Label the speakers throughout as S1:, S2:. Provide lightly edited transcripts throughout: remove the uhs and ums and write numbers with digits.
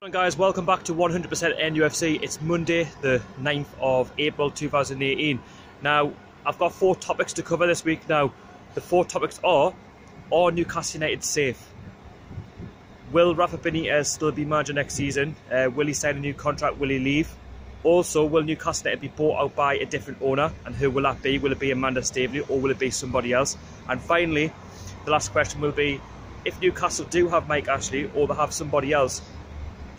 S1: Hi guys, welcome back to 100% NUFC. It's Monday the 9th of April 2018. Now, I've got 4 topics to cover this week. Now, the 4 topics are Newcastle United safe? Will Rafa Benitez still be manager next season? Will he sign a new contract? Will he leave? Also, will Newcastle United be bought out by a different owner? And who will that be? Will it be Amanda Staveley or will it be somebody else? And finally, the last question will be, if Newcastle do have Mike Ashley or they have somebody else,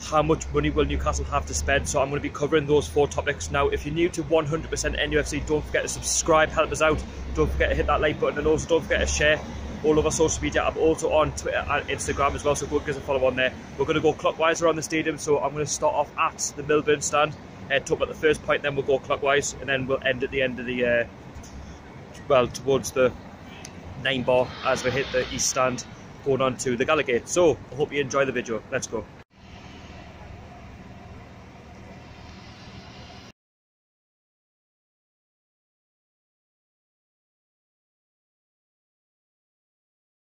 S1: how much money will Newcastle have to spend? So I'm going to be covering those 4 topics. Now, if you're new to 100% NUFC, don't forget to subscribe, help us out. Don't forget to hit that like button, and also don't forget to share all over social media. I'm also on Twitter and Instagram as well, so go give us a follow on there. We're going to go clockwise around the stadium, so I'm going to start off at the Milburn stand, talk about the first point, then we'll go clockwise, and then we'll end at the end of the, towards the 9 bar as we hit the east stand, going on to the Gallagate. So, I hope you enjoy the video. Let's go.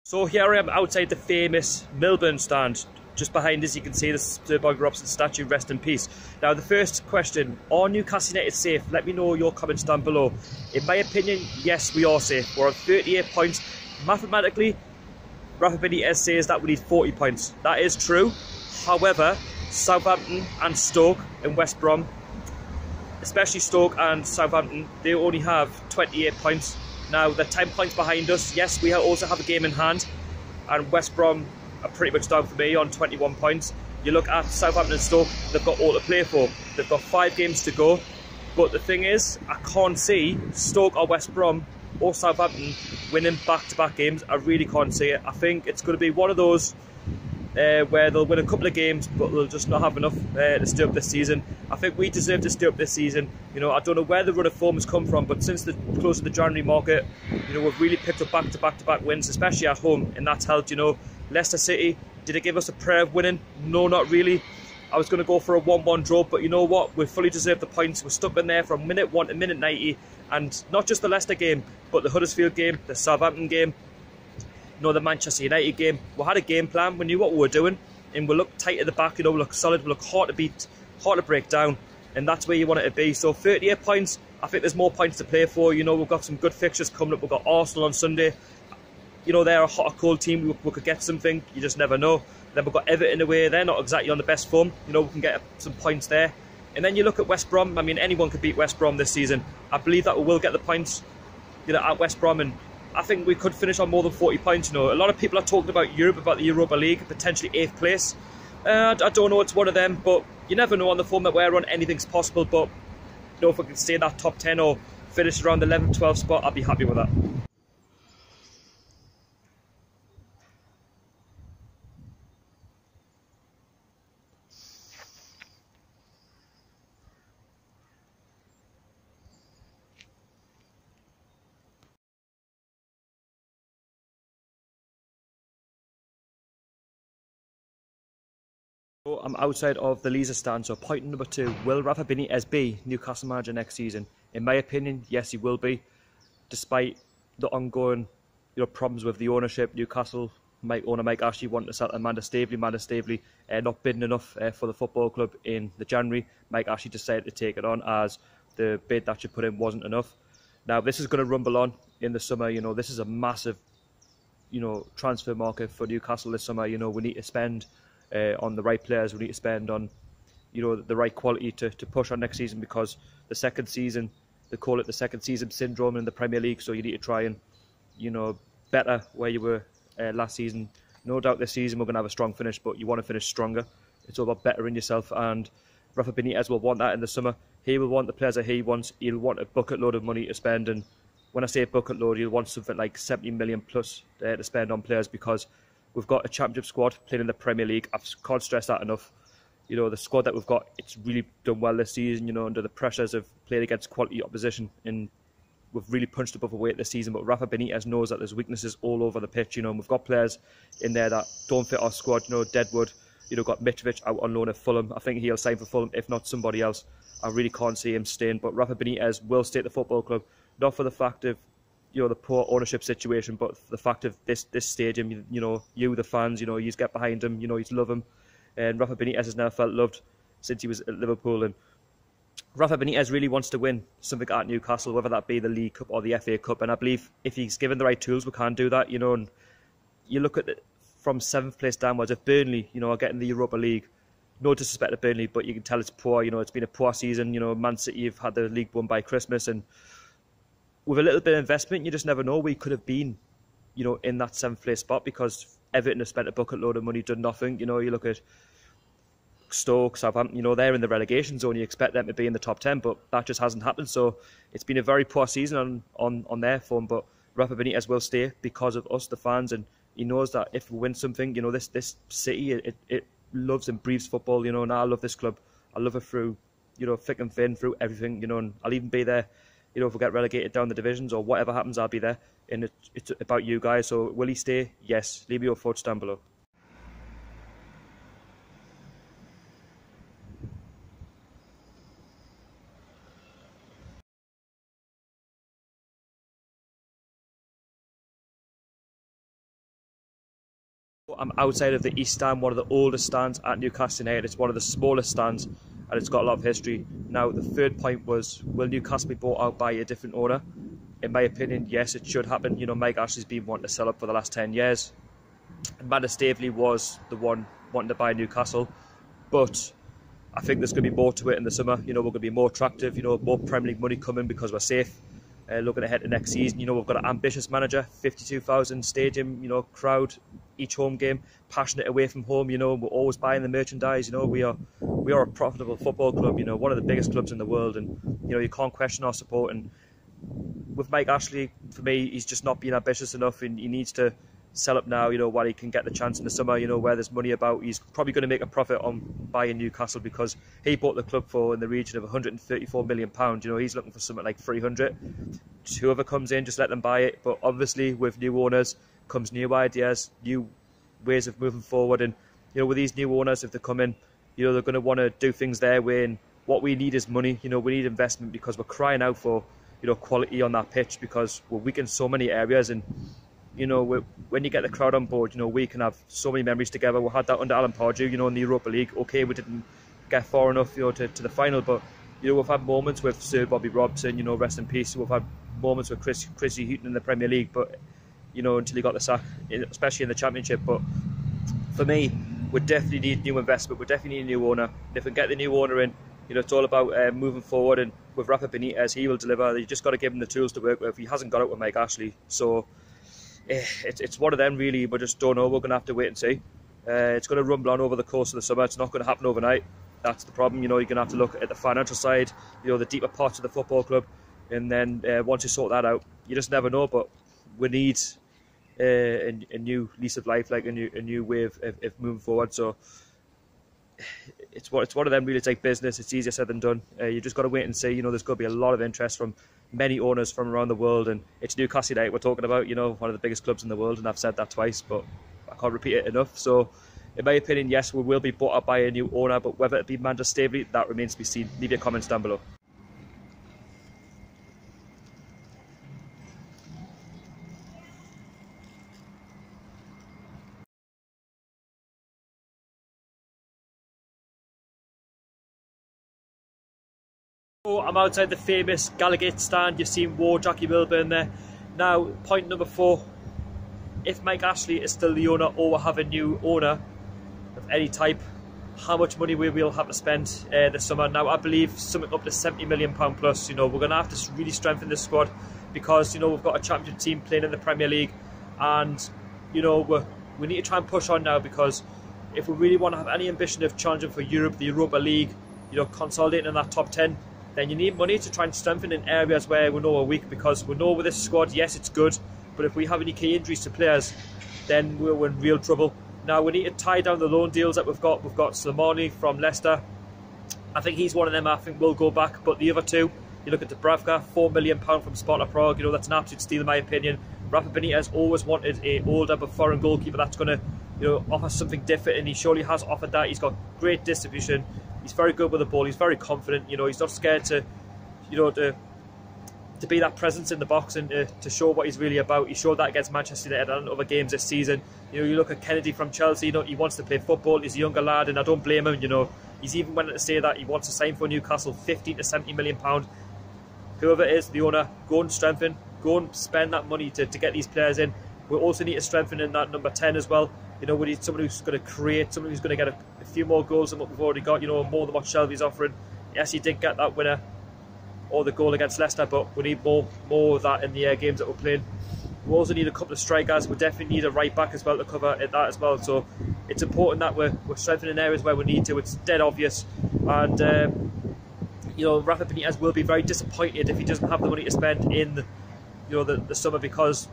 S1: So here I am outside the famous Milburn stand. Just behind us you can see the Sir Bobby Robson statue, rest in peace. Now the first question, are Newcastle United safe? Let me know your comments down below. In my opinion, yes, we are safe. We're on 38 points. Mathematically, Rafa Benitez says that we need 40 points. That is true. However, Southampton and Stoke and West Brom, especially Stoke and Southampton, they only have 28 points. Now, they're 10 points behind us. Yes, we also have a game in hand. And West Brom are pretty much down for me on 21 points. You look at Southampton and Stoke, they've got all to play for. They've got 5 games to go. But the thing is, I can't see Stoke or West Brom or Southampton winning back-to-back games. I really can't see it. I think it's going to be one of those where they'll win a couple of games, but they'll just not have enough to stay up this season. I think we deserve to stay up this season. You know, I don't know where the run of form has come from, but since the close of the January market, you know, we've really picked up back-to-back wins, especially at home, and that's helped. You know, Leicester City, did it give us a prayer of winning? No, not really. I was going to go for a 1-1 draw, but you know what? We fully deserve the points. We're stuck in there from minute 1 to minute 90, and not just the Leicester game, but the Huddersfield game, the Southampton game, the Manchester United game. We had a game plan, we knew what we were doing, and we look tight at the back, you know, we look solid, we look hard to beat, hard to break down, and that's where you want it to be. So 38 points, I think there's more points to play for. You know, we've got some good fixtures coming up. We've got Arsenal on Sunday. You know, they're a hot or cold team, we could get something, you just never know. Then we've got Everton away, they're not exactly on the best form, you know, we can get some points there. And then you look at West Brom. I mean, anyone could beat West Brom this season. I believe that we will get the points, you know, at West Brom, and I think we could finish on more than 40 points. You know, a lot of people are talking about Europe, about the Europa League, potentially 8th place. I don't know, it's one of them, but you never know on the form that we're on, anything's possible. But you know, if we can stay in that top 10 or finish around the 11th, 12th spot, I'll be happy with that. I'm outside of the Leicester stand, so point number 2, will Rafa Benitez be Newcastle manager next season? In my opinion, yes, he will be. Despite the ongoing, you know, problems with the ownership, Newcastle owner Mike Ashley wanting to sell Amanda Staveley. Amanda Staveley not bidding enough for the football club in the January. Mike Ashley decided to take it on as the bid that she put in wasn't enough. Now, this is going to rumble on in the summer. You know, this is a massive, you know, transfer market for Newcastle this summer. You know, we need to spend on the right players. We need to spend on, you know, the right quality to push on next season, because the second season, they call it the second season syndrome in the Premier League. So you need to try and, you know, better where you were last season. No doubt this season we're going to have a strong finish, but you want to finish stronger. It's all about bettering yourself, and Rafa Benitez will want that in the summer. He will want the players that he wants. He'll want a bucket load of money to spend, and when I say a bucket load, he'll want something like 70 million plus to spend on players, because we've got a championship squad playing in the Premier League. I can't stress that enough. You know, the squad that we've got, it's really done well this season, you know, under the pressures of playing against quality opposition. And we've really punched above our weight this season. But Rafa Benitez knows that there's weaknesses all over the pitch, you know, and we've got players in there that don't fit our squad. You know, Deadwood, you know, got Mitrovic out on loan at Fulham. I think he'll sign for Fulham, if not somebody else. I really can't see him staying. But Rafa Benitez will stay at the football club, not for the fact of, you know, the poor ownership situation, but the fact of this stadium, you know, you, the fans, you know, you get behind him, you know, you love him. And Rafa Benitez has never felt loved since he was at Liverpool. And Rafa Benitez really wants to win something at Newcastle, whether that be the League Cup or the FA Cup. And I believe if he's given the right tools, we can do that. And you look at it from 7th place downwards. If Burnley, are getting the Europa League, no disrespect to Burnley, but you can tell it's poor. It's been a poor season. Man City have had the league won by Christmas, and with a little bit of investment, you just never know. We could have been, in that 7th place spot because Everton have spent a bucket load of money, done nothing. You look at Stoke, Southampton, they're in the relegation zone. You expect them to be in the top 10, but that just hasn't happened. So it's been a very poor season on their form. But Rafa Benitez will stay because of us, the fans, and he knows that if we win something, this city, it loves and breathes football, and I love this club. I love it through, thick and thin, through everything, and I'll even be there, if we get relegated down the divisions or whatever happens, I'll be there. And it's about you guys. So will he stay? Yes. Leave your thoughts down below. I'm outside of the East Stand, one of the oldest stands at Newcastle United. It's one of the smallest stands, and it's got a lot of history. Now, the third point was, will Newcastle be bought out by a different owner? In my opinion, yes, it should happen. Mike Ashley's been wanting to sell up for the last 10 years. Amanda Staveley was the one wanting to buy Newcastle, but I think there's going to be more to it in the summer. We're going to be more attractive, more Premier League money coming because we're safe. Looking ahead to next season, we've got an ambitious manager, 52,000 stadium, crowd each home game, passionate away from home. We're always buying the merchandise. We are a profitable football club. One of the biggest clubs in the world, and you can't question our support. And with Mike Ashley, for me, he's just not being ambitious enough, and he needs to sell up now. While he can get the chance in the summer. Where there's money about, he's probably going to make a profit on buying Newcastle because he bought the club for in the region of £134 million. He's looking for something like 300. Whoever comes in, just let them buy it. But obviously, with new owners comes new ideas, new ways of moving forward. And with these new owners, if they come in, they're going to want to do things their way. And what we need is money. We need investment because we're crying out for quality on that pitch because we're weak in so many areas. And when you get the crowd on board, we can have so many memories together. We had that under Alan Pardew, in the Europa League. Okay, we didn't get far enough, to the final, but we've had moments with Sir Bobby Robson, rest in peace. We've had moments with Chrissy Houghton in the Premier League, but until he got the sack, especially in the Championship. But for me, we definitely need new investment. We definitely need a new owner. And if we get the new owner in, it's all about moving forward. And with Rafa Benitez, he will deliver. You just got to give him the tools to work with. He hasn't got it with Mike Ashley, so it's one of them really. We just don't know. We're going to have to wait and see. It's going to rumble on over the course of the summer. It's not going to happen overnight. That's the problem. You're going to have to look at the financial side, the deeper parts of the football club, and then once you sort that out, you just never know. But we need a new lease of life, like a new way of moving forward. So it's one of them really. It's like business. It's easier said than done. You just got to wait and see. There's going to be a lot of interest from many owners from around the world, and it's Newcastle United we're talking about. One of the biggest clubs in the world, and I've said that twice, but I can't repeat it enough. So in my opinion, yes, we will be bought up by a new owner, but whether it be Amanda Staveley, that remains to be seen. Leave your comments down below. I'm outside the famous Gallagher stand. You've seen War, Jackie Milburn there. Now, point number 4. If Mike Ashley is still the owner or we have a new owner of any type, how much money we will have to spend this summer. Now, I believe something up to £70 million plus. We're going to have to really strengthen this squad because, we've got a champion team playing in the Premier League. And, we need to try and push on now because if we really want to have any ambition of challenging for Europe, the Europa League, consolidating in that top 10, then you need money to try and strengthen in areas where we know we're weak, because we know with this squad, yes, it's good, but if we have any key injuries to players, then we're in real trouble. Now, we need to tie down the loan deals that we've got. We've got Slimani from Leicester. I think he's one of them I think will go back, but the other two, you look at Dubravka, £4 million from Sparta Prague, that's an absolute steal in my opinion. Rafa Benitez always wanted an older but foreign goalkeeper that's going to offer something different, and he surely has offered that. He's got great distribution. He's very good with the ball. He's very confident. He's not scared to to be that presence in the box and to show what he's really about. He showed that against Manchester United and other games this season. You know, you look at Kennedy from Chelsea, you know, he wants to play football, he's a younger lad, and I don't blame him. You know, he's even went to say that he wants to sign for Newcastle, 15 to 70 million pounds. Whoever it is, the owner, go and strengthen, go and spend that money to get these players in. We also need to strengthen in that number 10 as well. You know, we need someone who's going to create, someone who's going to get a few more goals than what we've already got, you know, more than what Shelby's offering. Yes, he did get that winner or the goal against Leicester, but we need more of that in the games that we're playing. We also need a couple of strikers. We definitely need a right back as well to cover that as well. So it's important that we're strengthening areas where we need to. It's dead obvious. And, you know, Rafa Benitez will be very disappointed if he doesn't have the money to spend in, you know, the summer, because,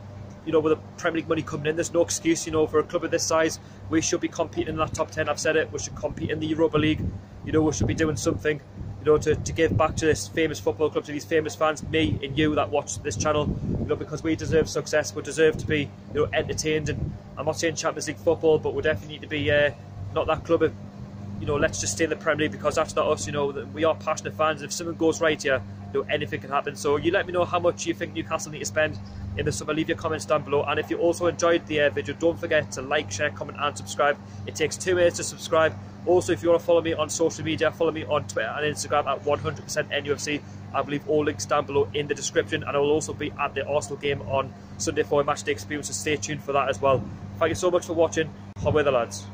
S1: you know, with the Premier League money coming in, there's no excuse, you know, for a club of this size. We should be competing in that top 10, I've said it. We should compete in the Europa League. You know, we should be doing something, you know, to give back to this famous football club, to these famous fans, me and you that watch this channel, you know, because we deserve success. We deserve to be, you know, entertained. And I'm not saying Champions League football, but we definitely need to be not that club of, you know, let's just stay in the Premier League, because that's not us. You know, we are passionate fans. If something goes right here, you know, anything can happen. So you let me know how much you think Newcastle need to spend in the summer. Leave your comments down below, and if you also enjoyed the video, don't forget to like, share, comment and subscribe. It takes 2 minutes to subscribe. Also, if you want to follow me on social media, follow me on Twitter and Instagram at 100% NUFC. I believe all links down below in the description, and I will also be at the Arsenal game on Sunday for a matchday experience, so stay tuned for that as well. Thank you so much for watching. How are the lads?